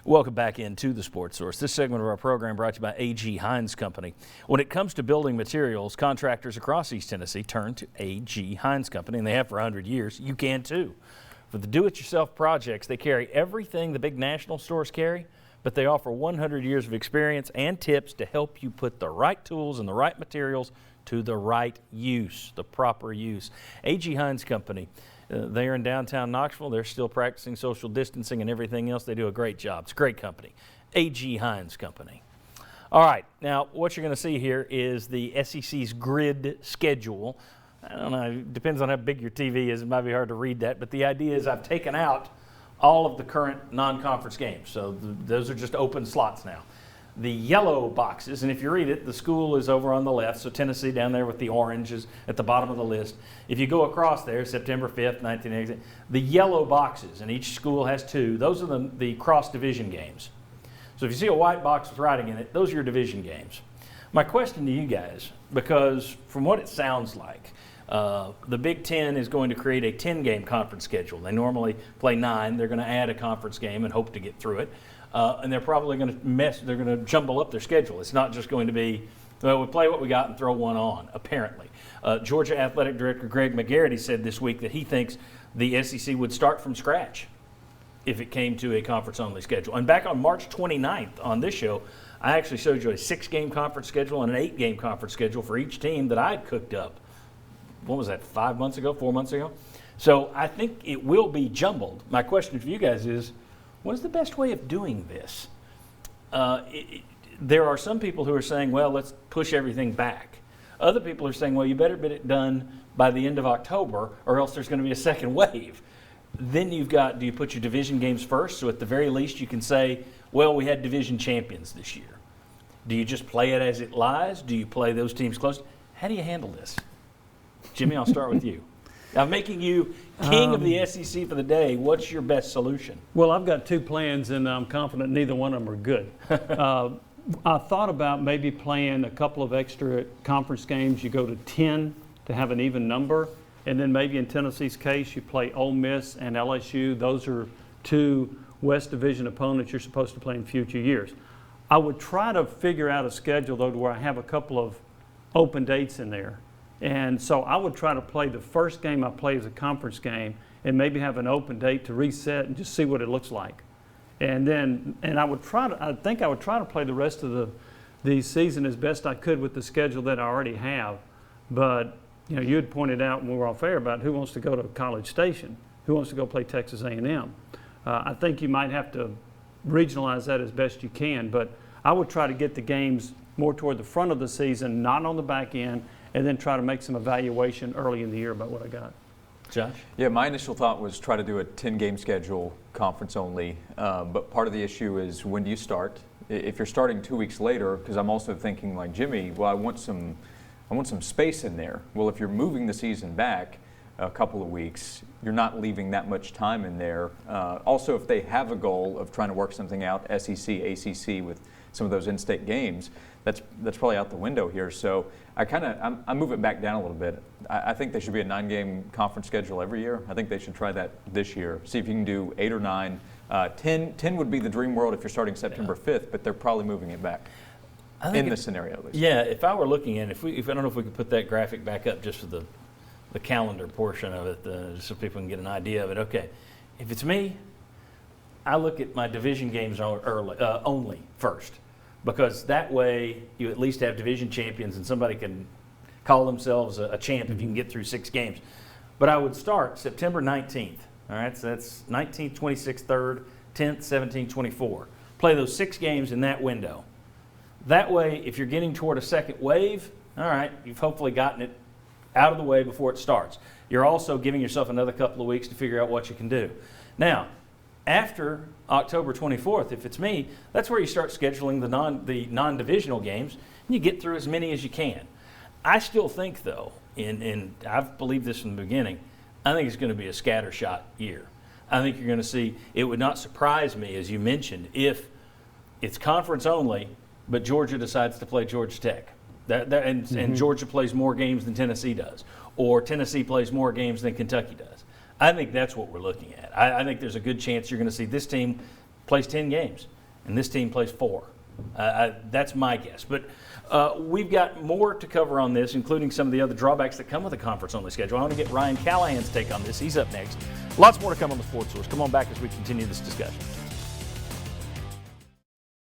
Welcome back into the Sports Source. This segment of our program brought to you by A.G. Hines Company. When it comes to building materials, contractors across East Tennessee turn to A.G. Hines Company, and they have for 100 years. You can too. For the do-it-yourself projects, they carry everything the big national stores carry, but they offer 100 years of experience and tips to help you put the right tools and the right materials to the right use, the proper use. A.G. Hines Company. They are in downtown Knoxville. They're still practicing social distancing and everything else. They do a great job. It's a great company. A.G. Hines Company. All right, now what you're going to see here is the SEC's grid schedule. I don't know, it depends on how big your TV is. It might be hard to read that, but the idea is I've taken out all of the current non-conference games. So those are just open slots now. The yellow boxes, and if you read it, the school is over on the left, so Tennessee down there with the orange is at the bottom of the list. If you go across there, September 5th, 1980, the yellow boxes, and each school has two, those are the cross-division games. So if you see a white box with writing in it, those are your division games. My question to you guys, because from what it sounds like, the Big Ten is going to create a 10-game conference schedule. They normally play 9. They're going to add a conference game and hope to get through it. And they're probably going to they're going to jumble up their schedule. It's not just going to be, well, we play what we got and throw one on, apparently. Georgia Athletic Director Greg McGarity said this week that he thinks the SEC would start from scratch if it came to a conference-only schedule. And back on March 29th on this show, I actually showed you a 6-game conference schedule and an 8-game conference schedule for each team that I had cooked up. What was that, 5 months ago, 4 months ago? So I think it will be jumbled. My question for you guys is, what is the best way of doing this? There are some people who are saying, well, let's push everything back. Other people are saying, well, you better get it done by the end of October or else there's going to be a second wave. Then you've got, do you put your division games first? So at the very least you can say, well, we had division champions this year. Do you just play it as it lies? Do you play those teams close? How do you handle this? Jimmy, I'll start with you. I'm making you king of the SEC for the day. What's your best solution? Well, I've got 2 plans, and I'm confident neither one of them are good. I thought about maybe playing a couple of extra conference games. You go to 10 to have an even number, and then maybe in Tennessee's case, you play Ole Miss and LSU. Those are 2 West Division opponents you're supposed to play in future years. I would try to figure out a schedule, though, where I have a couple of open dates in there. And so I would try to play the first game I play as a conference game and maybe have an open date to reset and just see what it looks like. And then, I think I would try to play the rest of the season as best I could with the schedule that I already have. But, you know, you had pointed out when we were off air about who wants to go to College Station, who wants to go play Texas A&M. I think you might have to regionalize that as best you can, but I would try to get the games more toward the front of the season, not on the back end, and then try to make some evaluation early in the year about what I got. Josh? Yeah, my initial thought was try to do a 10-game schedule, conference only. But part of the issue is when do you start? If you're starting 2 weeks later, because I'm also thinking like Jimmy, well, I want some space in there. Well, if you're moving the season back a couple of weeks, you're not leaving that much time in there. Also, if they have a goal of trying to work something out, SEC, ACC with some of those in-state games, that's probably out the window here. So I move it back down a little bit. I think there should be a 9-game conference schedule every year. I think they should try that this year. See if you can do 8 or 9. 10 would be the dream world if you're starting September 5th, but they're probably moving it back in this scenario at least. Yeah, if I were looking at it, if I don't know if we could put that graphic back up just for the calendar portion of it, so people can get an idea of it. Okay, if it's me, I look at my division games only first. Because that way you at least have division champions and somebody can call themselves a champ if you can get through 6 games. But I would start September 19th. All right, so that's 19th, 26th, 3rd, 10th, 17th, 24th. Play those 6 games in that window. That way, if you're getting toward a second wave, all right, you've hopefully gotten it out of the way before it starts. You're also giving yourself another couple of weeks to figure out what you can do. Now, after October 24th, if it's me, that's where you start scheduling the non-divisional games, and you get through as many as you can. I still think, though, and I've believed this from the beginning, I think it's going to be a scattershot year. I think you're going to see, it would not surprise me, as you mentioned, if it's conference only, but Georgia decides to play Georgia Tech. And Georgia plays more games than Tennessee does, or Tennessee plays more games than Kentucky does. I think that's what we're looking at. I think there's a good chance you're going to see this team plays 10 games. and this team plays 4. That's my guess. But we've got more to cover on this, including some of the other drawbacks that come with a conference-only schedule. I want to get Ryan Callahan's take on this. He's up next. Lots more to come on the Sports Source. Come on back as we continue this discussion.